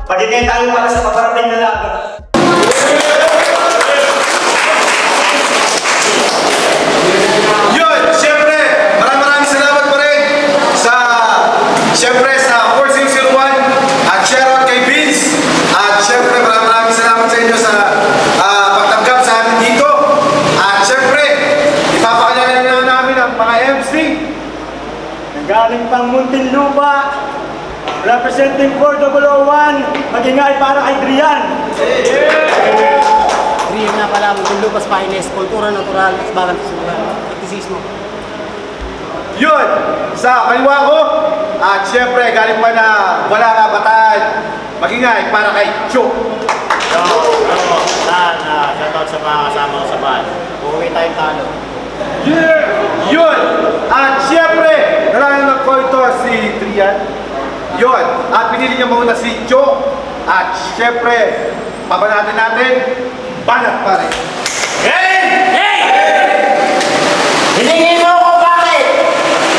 Pagiging tayo para sa paparating na laban. Yun! Siyempre, maraming salamat pa rin sa sa 4001 at shoutout kay Vince. At siyempre, maraming salamat sa inyo sa pagtanggap sa amin dito. At siyempre, ipapakilala na namin ang mga MC. Nanggaling pang Muntinlupa, representing 4001, magingay para kay Drian. Drian na pala, Muntinlupa's finest, kultura natural, balang kritisismo. Yun! Sa kaliwa ko, at siyempre, galing pa na wala nga bataan, magingay para kay Cho. Shoutout sa mga kasama ko sa bahay. Uuwi tayong talo. Yeah! Yun! At siyempre, nalang nagkoito si Drian. Yun! At pinili niya muna si Cho. At siyempre, pabanatan natin, banat pa rin. Hey! Hey! Hilingin mo ko bakit?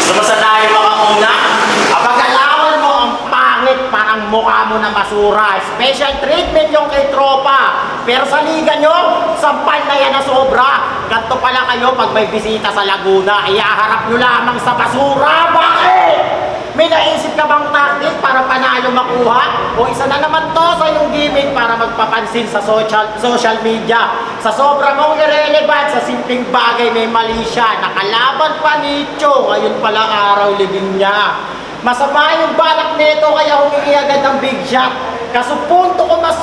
Gusto mo sa tayo makauna? Kapag alaman mo ang pangit, parang mukha mo na basura. Special treatment yung kay tropa. Pero sa liga nyo, sampal na yan na sobra. Ganto pala kayo pag may bisita sa Laguna. Iaharap nyo lamang sa basura. Bakit? May naisip ka bang tactic para panalo makuha? O isa na naman to sa iyong gimmick para magpapansin sa social media. Sa sobra mong irrelevant, sa simpleng bagay may mali siya. Nakalaban pa ni Cho, ngayon pala araw libing niya. Masama yung balak nito kaya humingi agad ng big shot. Kaso punto ko mas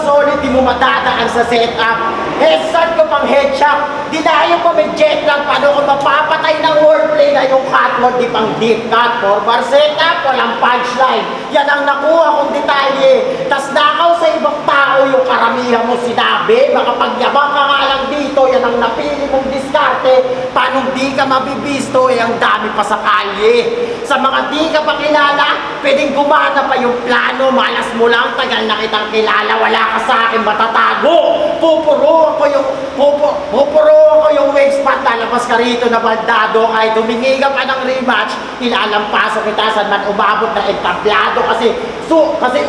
solid, di mo matadaan sa setup. Headshot ko pang headshot. Dinayo ko may jet lang, paano ko mapapatay ng wordplay na yung catwalk, di pang deep cut. Forward setup, walang punchline. Yan ang nakuha kong detalye. Tas nakaw sa ibang tao yung karamihan mo sinabi. Makapagyabang ka nga lang dito, yan ang napili mong diskarte. Paano di ka mabibisto, eh ang dami pa sa kalye. Sa mga di ka pa kilala, pwedeng gumana pa yung plano. Malas mo lang, tagal na kitang kilala, wala ka sa akin matatago. Pupuruan ko yung wave spot, lalabas ka rito na bandado. Kahit humingi ka pa ng rematch, ilalampaso kita saan man umabot na entablado. Kasi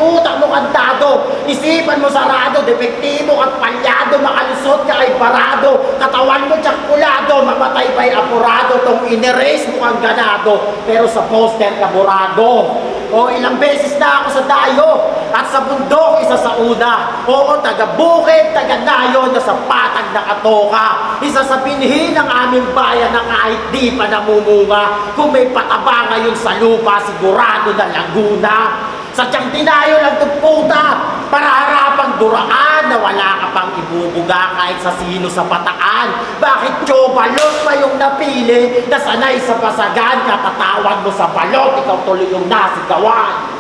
utak mo kantado, isipan mo sarado, depektibo at palyado, makalusot ka ay barado, katawan mo tsakulado, mamatay pa'y apurado, tong inerase mo kang ganado, pero sa poster ka burado. O ilang beses na ako sa dayo, at sa bundok isa sa una. Oo, taga-bukid, taga-nayo, na sa patag na katoka. Isa sa binhi ng aming bayan na kahit di pa namumunga. Kung may pataba ngayon sa lupa, sigurado na Laguna. Sadyang tinayo lang itong puta para harapang duraan na wala ka pang ibubuga kahit sa sino sa bataan. Bakit Chobalot pa yung napili na sanay sa basagan? Katatawag mo sa balot, ikaw tuloy yung nasigawan.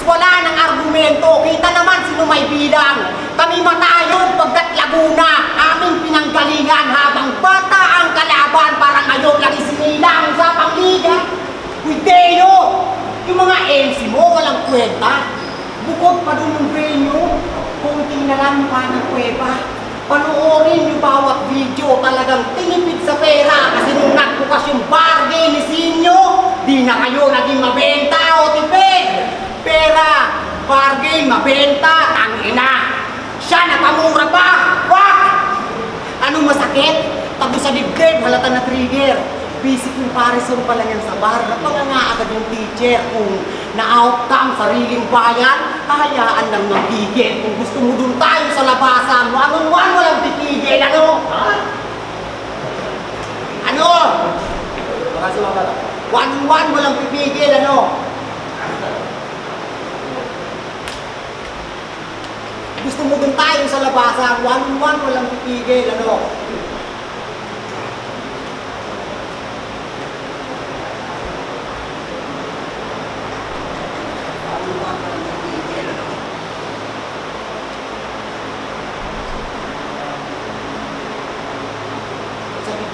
Wala ng argumento, kita naman sino may bilang. Kami matayo pagkat Laguna, aming pinanggalingan habang bata ang kalaban. Parang ngayon lang isinilang sa pangliga. Kuideyo, yung mga MC mo walang kwenta. Bukod pa dun yung venue, kunti na lang pa ng kuweba. Panoorin yung bawat video, talagang benta, ang ina. Siya napamura pa! Fuck! Anong masakit? Tago sa dibdib, halata na trigger. Basic comparison pa lang yan sa bar. Napanganga agad yung teacher. Kung na-outcome sariling bayan, hahayaan lang ng tigil. Kung gusto mo dun tayo sa labasan, one-on-one walang titigil. Ano? Ha? Ano? Baka sumabala. One-on-one walang pipigil. Ano? Gusto mo dun tayo sa labasan, one-on-one walang pipigil. Ano?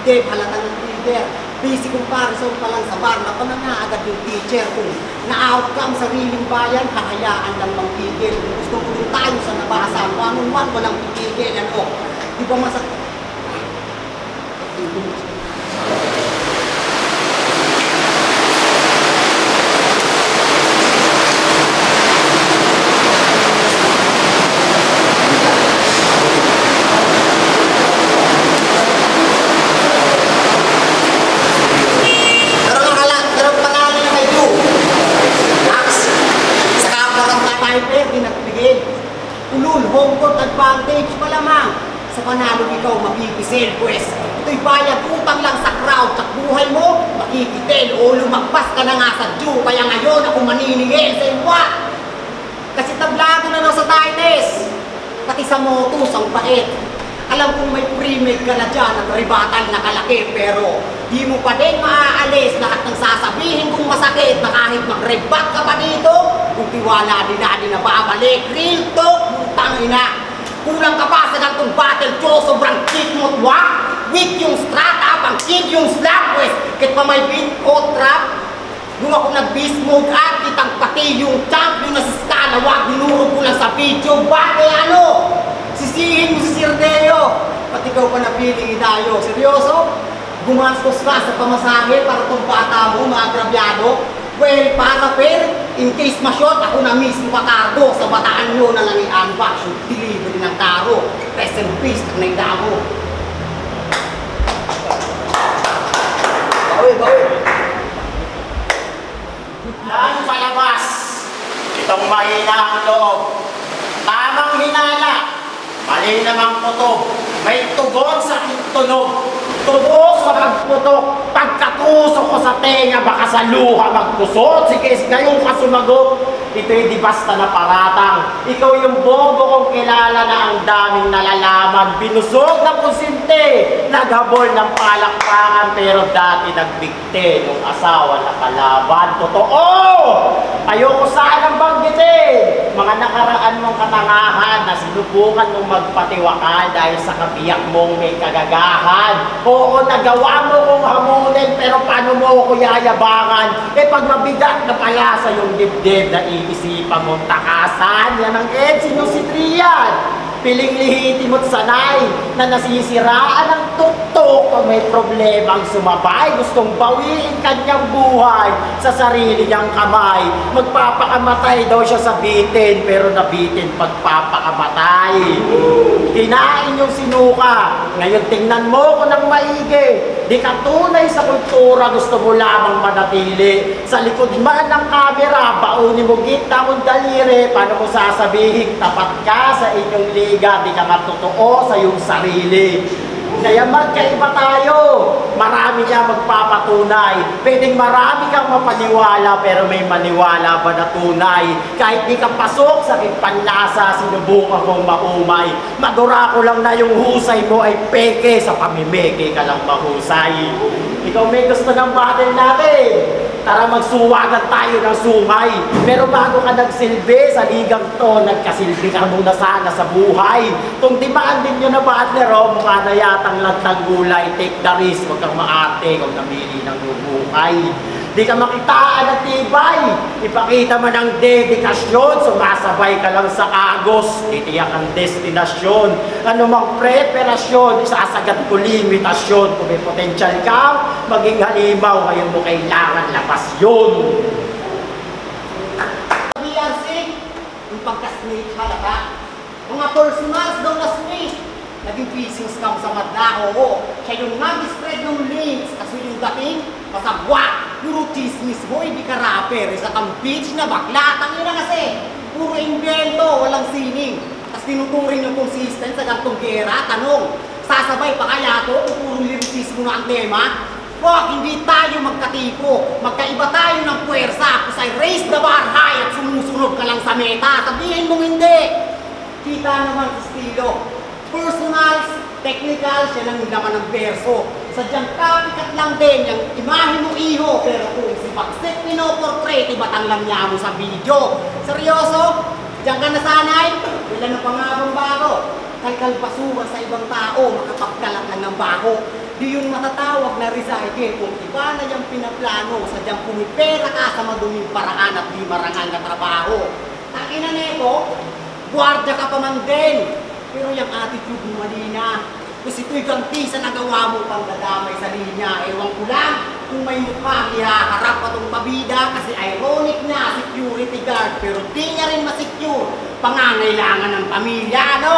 Dave, halata ng leader. Basic comparison pa lang sa bar, napananga agad yung teacher. Kung na-outcome sa sariling bayan, hahayaan lang magpigil. Kung gusto ko rin tayo sa nabasan, one-on-one walang pipigil. Ano? Di ba masakit? Ulul, home court advantage malamang. Sa panalo ikaw makikisil, pues. Ito'y bayad utang lang sa crowd. Sa buhay mo, makikitil o lumagpas ka na nga sa due. Kaya ngayon ako maniningil sa iwa. Kasi tablado na lang sa tightness. Pati sa motos ang pait. Alam kong may pre-made ka na dyan at ribatal na kalaki. Pero di mo pa din maaalis lahat ng sasabihin kong masakit na kahit mag-rebat ka pa dito. Kung tiwala din natin na babalik. Real talk, putang ina. Kulang ka pa sa gantong battle cho, sobrang kick mo't wak. Weak yung strat up, ang kick yung slap, pues. Kahit pa may beat o trap. Nung ako nag-beast mode up, kitang pati yung champ, yung nasa skala, wag, dinurog ko lang sa video. Bakit ano? Sisihin mo si Sir Deo. Pati ikaw pa napiling tayo. Seryoso? Gumastos ka sa pamasahe para itong bata mo, mga grabyado? Well, para fair, in case ma-short, ako na mismo kakargo sa bataan nyo na lang i-unbox yung delivery ng karo. Rest in peace, ang naidamo. Bawi. Yan palabas. Itong mahina ang loob. Tamang hinala. Mali namang puto. May tugon sa tunog. Tubo sa pagputok. Pagkatusok ko sa tenga, baka sa luha magpusot. Sige, ngayon ka sumagot. Ito'y di basta na paratang. Ikaw yung bobo kong kilala na ang daming nalalaman. Binusog na pusinte. Naghabol ng palakpakan pero dati nagbigte nung asawa na kalaban. Totoo! Ayoko sanang banggitin. Mga nakaraan mong katangahan na sinubukan mong magpatiwakal dahil sa kabiyak mong may kagagahan. Oo, nagawa mo kong hamunin pero paano mo ako yayabangan? Eh pag mabigat na pala sa yung dibdib na iisipan mong takasan, yan ang edsin yung sitriyan. Piling lihiti mo't sanay na nasisiraan ng tuktok pag may problemang sumabay. Gustong bawiin kanyang buhay sa sarili niyang kamay. Magpapakamatay daw siya sa bitin pero nabitin pagpapakamatay. Kinain yung sinuka. Ngayon tingnan mo ko ng maigi. Di ka tunay sa kultura, gusto mo lamang manatili. Sa likod man ng kamera, baunin mo gitna mong daliri. Paano mo sasabihin tapat ka sa inyong liga, di ka matotoo sa iyong sarili. Kaya magkaiba tayo. Marami niya magpapatunay. Pwedeng marami kang mapaniwala pero may maniwala ba na tunay? Kahit di ka pasok sa panlasa, sinubukan mong maumay. Madura ko lang na yung husay mo ay peke, sa pamimeke ka lang mahusay. Ikaw may gusto ng battle natin. Tara magsuwagan tayo ng sungay. Pero bago ka nagsilbi sa ligang to, nagkasilbi ka muna sana sa buhay. Kung timaan din nyo na partner, mukha na yatang lantang gulay. Take the risk, huwag kang maarte kung namili ng bubuhay. Di ka makitaan at tibay. Ipakita mo ng dedikasyon, sumasabay ka lang sa agos. Titiyak ang destinasyon. Ano mang preparasyon, isasagat ko limitasyon. Kung may potensyal ka, maging halimaw, ngayon mo kailangan labas yun. BRC, yung pagka-snitch halata. Mga personals daw na snitch. Naging phishing scam sa Matlao. Siya yung nag-spread ng links kasi yung dating masagwa. Puro chismis mo, hindi ka rapper. Isa kang bitch na bakla. Tangin na kasi. Puro invento, walang sining. Tapos tinuturing yung consistent sa gantong gera. Tanong, sasabay pa kaya to kung puro lyricismo na ang tema? Fuck, hindi tayo magkatipo. Magkaiba tayo ng puwersa. Kung sa'y raise the bar high at sumusunod ka lang sa meta, sabihin mong hindi. Kita naman sa estilo. Personals, technical, siya lang yung laman ng verso. Sadyang copycat lang din yung imahe mo iho. Pero kung si Bagsik pinoportrait, ibatang lang niya mo sa video. Seryoso? Diyan ka nasanay? Wala na pangabang bago. Kalkalpasuhan sa ibang tao, makapagkalat lang ng baho. Di yung matatawag na recycle kung iba na yung pinaplano. Sadyang pumipera ka sa maduming paraan at di marangal na trabaho. Takina neto, guardia ka pa man din. Pero yung attitude mo mali na. Kasi ito'y ganti sa nagawa mo pang dadamay sa linya. Ewan ko lang kung may mukha ihaharap pa itong pabida kasi ironic na security guard pero di niya rin masecure. Pangangailangan ng pamilya, ano?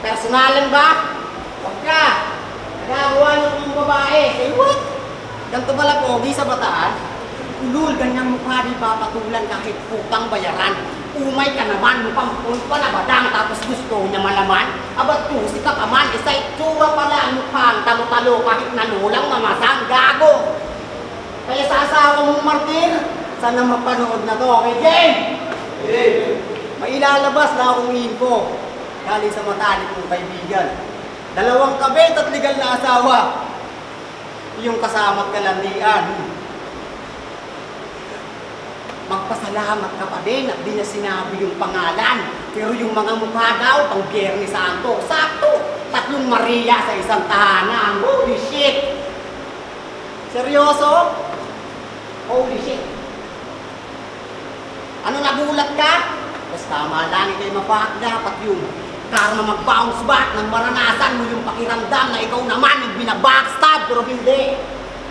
Personalan ba? Huwag ka. Nagagawa niyo ng babae. Say what? Ganto pala pogi sa bataan. Ulul, ganyang mukha di papatulan kahit putang bayaran. Umay ka naman, mukhang pulpa na badang tapos gusto niya malaman. Abat tusi ka pa man, isa itsura pala ang mukhang talo-talo kahit nanulang mamasang gago. Kaya sa asawa mong martir, sana mapanood na to. Okay, Jen? May ilalabas na akong info. Galing sa matalik kong kaibigan. 2 kabit at legal na asawa. Yung kasama't kalandian. Magpasalamat ka pa din at di na sinabi yung pangalan. Pero yung mga mukha daw, pang Biyernes Santo. Sakto! 3 Maria sa isang tahanan. Holy shit! Seryoso? Holy shit! Ano nagulat ka? Basta tama lang kayo mapak. Dapat yung karma mag-bounce back nang maranasan mo yung pakiramdam na ikaw naman yung binabackstab. Pero hindi.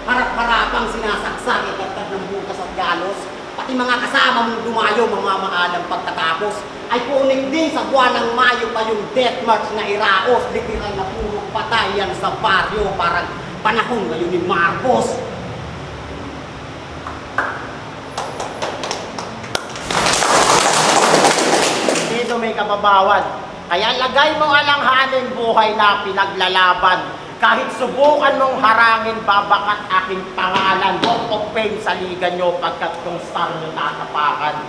Harap-harapang sinasaksak ikatad ng butas at galos. Pati mga kasama mong dumayo, mamamaalang pagtatapos, ay punik din sa buwan ng Mayo pa yung death march na iraos. Literal na puro patayan sa baryo, parang panahon ngayon ni Marcos. Dito may kababawan, kaya lagay mo alanghanin buhay na pinaglalaban. Kahit subukan mong harangin, babakat aking pangalan. Walk of fame sa liga nyo pagkat kung star nyo tatapakan.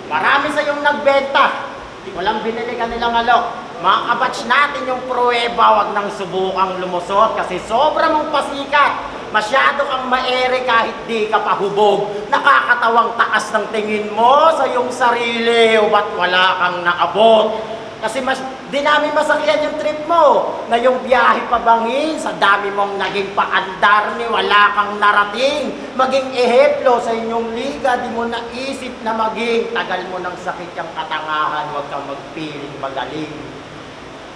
Marami sa iyong nagbenta. Walang binili ka nilang alok. Mga kabatch natin yung pruweba, wag nang subukang lumusot kasi sobra mong pasikat. Masyado kang maere kahit di ka pahubog. Nakakatawang taas ng tingin mo sa iyong sarili o ba't wala kang naabot. Kasi di namin masakyan yung trip mo na yung biyahe pabangin sa dami mong naging paandar ni wala kang narating. Maging ehemplo sa inyong liga, di mo naisip na maging tagal mo ng sakit yung katangahan, huwag kang magpiling magaling.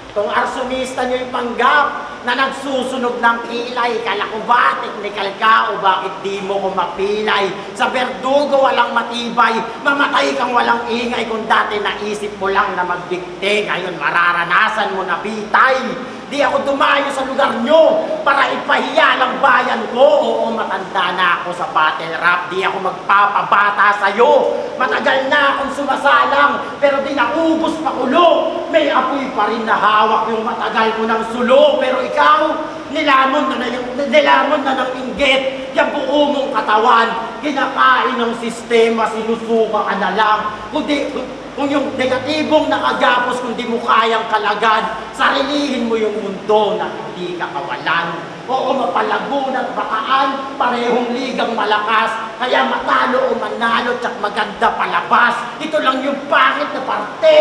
Kung arsumista nyo yung panggap na nagsusunog ng kilay, kala ko ba technical ka o bakit di mo ko mapilay? Sa berdugo walang matibay, mamatay kang walang ingay kung dati naisip mo lang na magdikte, ngayon mararanasan mo na bitay. Di ako dumayo sa lugar nyo para ipahiya ng bayan ko. Oo, matanda na ako sa battle rap. Di ako magpapabata sa'yo. Matagal na akong sumasalang, pero di naubos pa ulo. May apoy pa rin na hawak yung matagal ko ng sulo. Pero ikaw, nilamon na ng inggit. Yung buo mong katawan, kinakain ng sistema, sinusuka ka na lang. Kung yung negatibong nakagapos, kung di mo kayang kalagad, sarilihin mo yung mundo na hindi ka kawalan. Oo, mapalago ng bakaan, parehong ligang malakas, kaya matalo o manalo, tsak maganda palabas. Ito lang yung pangit na parte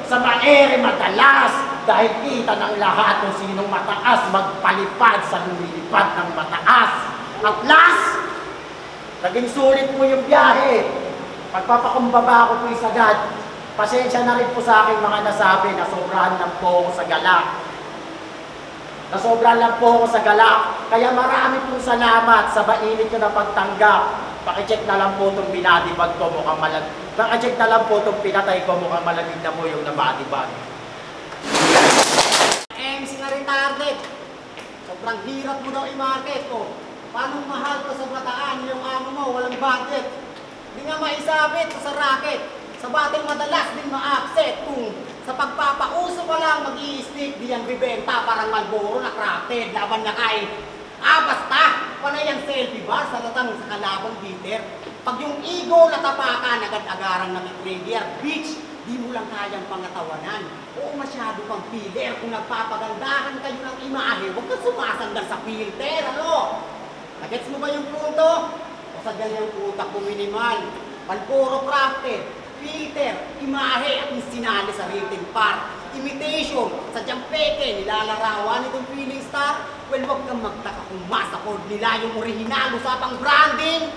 sa maere madalas, dahil kita ng lahat kung sinong mataas, magpalipad sa lumilipad ng mataas. At last, naging sulit mo yung biyahe. Pagpapakumbaba ko po isagad, pasensya na rin po sa aking mga nasabi na sobrahan lang po ako sa galak. Nasobrahan lang po ako sa galak. Kaya marami pong salamat sa mainit nyo na pagtanggap. Pakicheck na lang po itong binadibag ko. Mukhang Naka-check na lang po itong pinatay ko, mukhang malamig na po yung nabati-bati. MC na retarded. Sobrang hirap mo daw i-market ko. Paano mahal ko sa bataan yung amo mo, walang budget. Hindi nga maisabit sa racket. Sa battle madalas din ma-upset kung sa pagpapauso ka lang mag-i-stick, di yan bibenta parang Malboro na crafted, laban na kay basta, panay ang selfie bar sa latang sa kalabang bitter. Pag yung ego natapakan, agad-agarang nag-trigger, bitch, di mo lang kayang pangatawanan. Oo, masyado pang filler. Kung nagpapagandahan kayo ng imahe, huwag kang sumasandal sa filter, ano? Nagets mo ba yung punto? O sa ganyang utak mo minimal? Malboro crafted, filter, imahe at sinali sa rating part. Imitation, sadyang peke, nilalarawan itong feeling star. Well, wag kang magtaka kung masakod nila yung orihinal, usapang branding.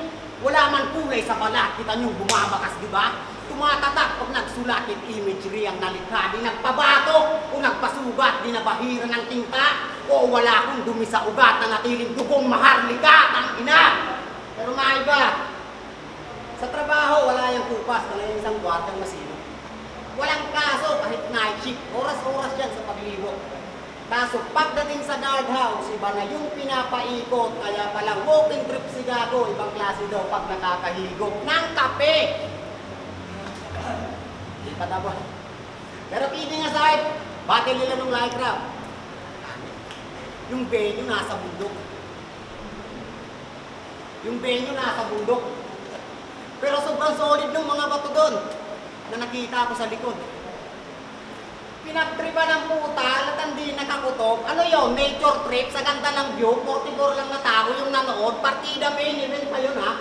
Wala man kulay sa balat, kita nyo bumabakas, di ba? Tumatatak pag nagsulat yung imagery ang nalikha, di nagpabato o nagpasugat, di nabahira ng tinta, o wala kong dumi sa ugat na natiling dugong maharlika, ang ina. Pero nga iba, sa trabaho, wala yung kupas, wala yung isang kwartang masino. Walang kaso kahit night shift, oras-oras yan sa paglibot. Kaso pagdating sa guard house, iba na yung pinapaikot, kaya palang walking trip si Gago, ibang klase daw pag nakakahigop ng kape. Hindi pa daw. Pero kidding aside, battle nila nung light craft. Yung venue nasa bundok. Yung venue nasa bundok. Pero sobrang solid ng mga bato doon na nakita ko sa likod. Pinagtripa ng puta, latandi nakakutok. Ano yon? Nature trip sa ganda ng view. 44 lang na tao yung nanood. Partida main event pa yun, ha?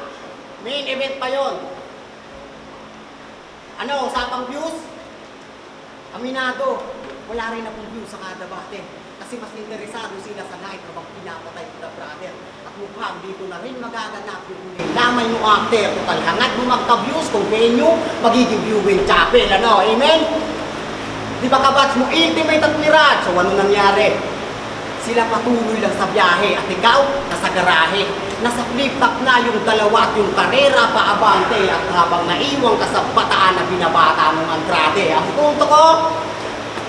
Main event pa yun. Ano, usapang views? Aminado, wala rin akong views sa kada bate. Kasi mas interesado sila sa night habang pinapatay ko na brother. At mukhang dito na rin magaganap yung uli. Lamay mo after, total hangad mo magka-views kung venue, magiging viewing chapel. Ano, amen? Di ba kabats mo, ultimate at mirage? So ano nangyari? Sila patuloy lang sa biyahe at ikaw, nasa garahe. Nasa flip-top na yung dalawa at yung karera paabante. At habang naiwang ka sa bataan na binabata mong Andrade. Ang punto ko,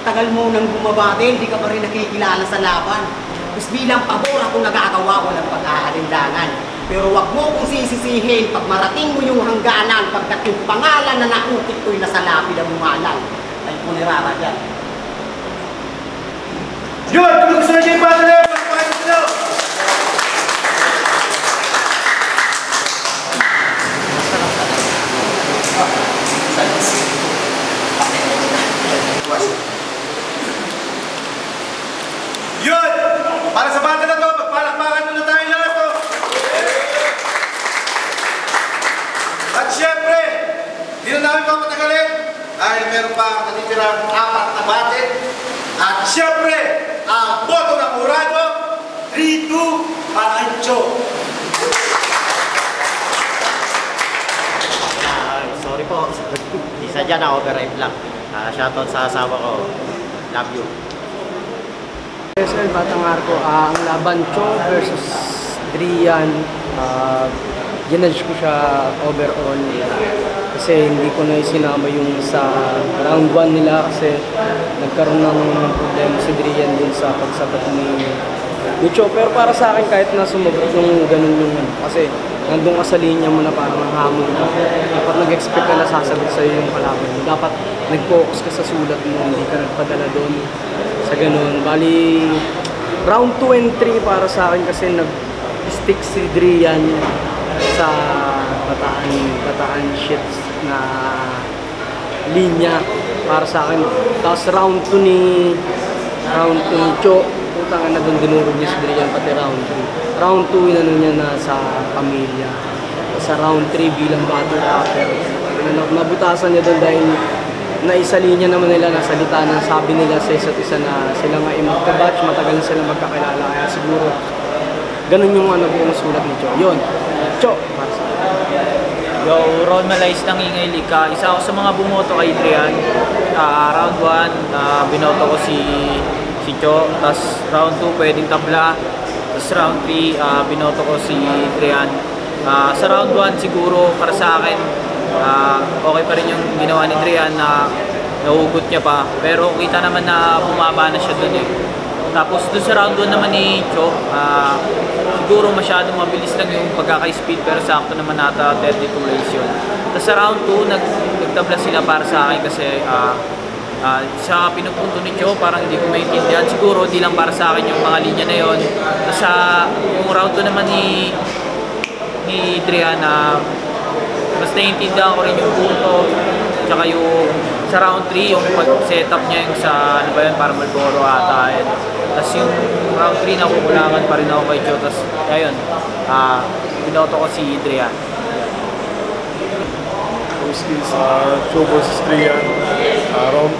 tagal mo nang bumabate, hindi ka pa rin nakikilala sa laban. Mas bilang pabor ako nagagawa, walang pag-aalindangan. Pero wag mo kong sisisihin pag marating mo yung hangganan, pagkat yung pangalan na naukit ko'y nasa lapid ang umalang. Ay po ni Rara dyan. Yun! Kung gusto nyo yung battle na pagpapakita nyo! Yun! Para sa battle na to, magpalakpakan muna tayo lahat to! At syempre, di na namin papatagalin dahil meron pa natitirang 4 na battle. At syempre, ang boto ng Murado, 3-2 para kay Cho. Sorry po, isa dyan na override lang. Shoutout sa asawa ko. Love you. SL Batang Arco, ang laban Cho versus Drian, ginudge ko siya overall kasi hindi ko na isinama yung sa round 1 nila kasi nagkaroon ng problema si Drian din sa pagsabat ni Cho. Pero para sa akin kahit na sumabot yung ganun yung kasi nandun ka sa linya mo na parang hamon ka, dapat nag-expect ka na sasagot sa'yo yung kalaban mo, dapat nag-focus ka sa sulat mo, hindi ka nagpadala doon sa ganun. Bali round 2 and 3 para sa akin kasi nag-stick si Drian sa bataan shits na linya para sa akin. Tapos round 2 ni Cho, putang na doon dinurog niya si Drian pati round 3. Round 2 inano niya na sa pamilya. Sa round 3 bilang battle rapper, nabutasan niya doon dahil naisa linya naman nila, nasalita na sabi nila sa isa't isa na sila nga ay magka-batch, matagal na sila magkakilala, kaya siguro ganun yung buong sulat ni Cho. Yun, Cho, para sa Yo, Ron Malais ng Ingay Lika. Isa ako sa mga bumoto kay Drian. Round 1, binoto ko si Cho. Tapos round 2, pwedeng tabla. Tapos round 3, binoto ko si Drian. Sa round 1 siguro, para sa akin, okay pa rin yung ginawa ni Drian na nahugot niya pa. Pero kita naman na bumaba na siya dun eh. Tapos dun sa round 1 naman ni Cho, siguro masyadong mabilis lang yung pagkaka-speed pero sakto naman nata 32 race yun. Tapos sa round 2, nagtabla sila para sa akin kasi sa pinupunto ni Cho, parang hindi ko maintindihan. Siguro di lang para sa akin yung mga linya na yun. Tapos sa yung round 2 naman ni Drian, mas naiintindihan ko rin yung punto. Tsaka yung sa round 3, yung pag-setup niya yung sa, ano ba yun, para Malboro ata. Tapos yung round 3, nakukulangan pa rin ako kay Cho. Tapos, ayun, binoto ko si Drian. Skills, Cho versus Drian. Round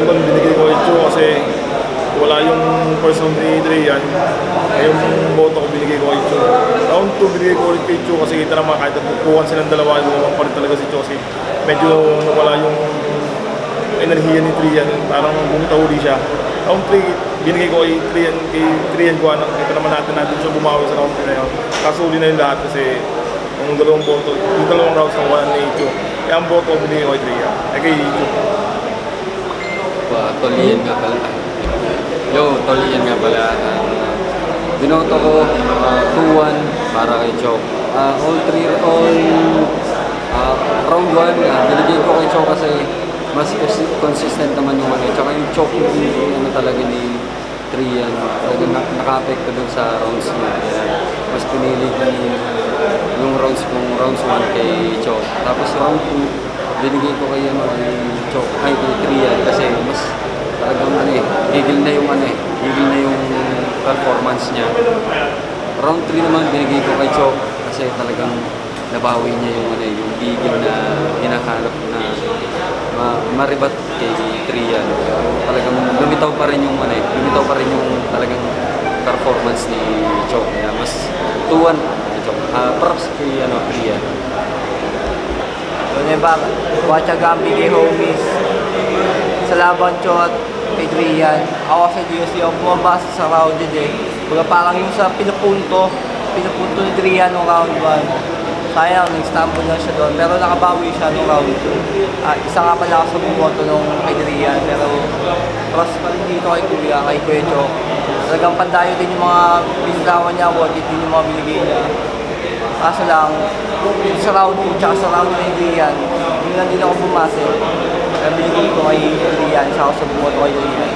1 binigay ko kay Cho kasi wala yung person ni Drian. Yung boto ko binigay ko kay Cho. Round 2 binigay ko ulit kay Cho kasi kita naman kahit nagpupuan silang dalawa, lumang pa rin talaga si Cho kasi medyo nawala yung enerhiya ni Drian, parang bumitaw uli siya. Round 3 binigay ko kay Drian Guanang, kita naman natin siya bumawi sa round 3 na yun. Kaso uli na yung lahat kasi yung dalawang boto, yung dalawang rounds ng 1 ni Cho. Kaya ang boto ko binigay ko kay Drian, kay Cho. Tolian nga pala. Tolian nga pala. Binoto ko 2-1 para kay Cho. Round 1, binigay ko kay Cho kasi mas consistent naman yung ano. Tsaka yung choke yung ano talaga ni Drian, talagang naka-apekto dun sa rounds niya. Mas pinili ko yung rounds 1 kay Cho. Tapos round 2, binigay ko kay Cho, kay Drian kasi mas talagang gigil na yung performance niya. Round 3 naman binigay ko kay Cho kasi talagang nabawi niya yung gigil na hinahanap na maribat kay Drian. Talagang lumitaw pa rin yung talagang performance ni Cho. Kaya mas 2-1 kay Cho. Props kay Drian. Ano ba? Watchaga ang bigay homies. Sa laban Cho at kay Drian. Ako sa GSC ako bumabasa sa round eh. Baga parang yung sa pinupunto ni Drian ng round 1. Sayang, nag-stumble lang siya doon. Pero nakabawi siya nung round 2. Isa nga pala ako sa bumoto nung kay Drian. Pero cross pa rin dito kay Kuya Cho. Talagang pandayo din yung mga binitawan niya. Worth it din yung mga binigay niya. Kaso lang, sa round 2 tsaka sa round 2 kay Drian, hindi lang din ako bumase. Kaya binigay ko kay Drian. Isa ako sa bumoto kay Drian.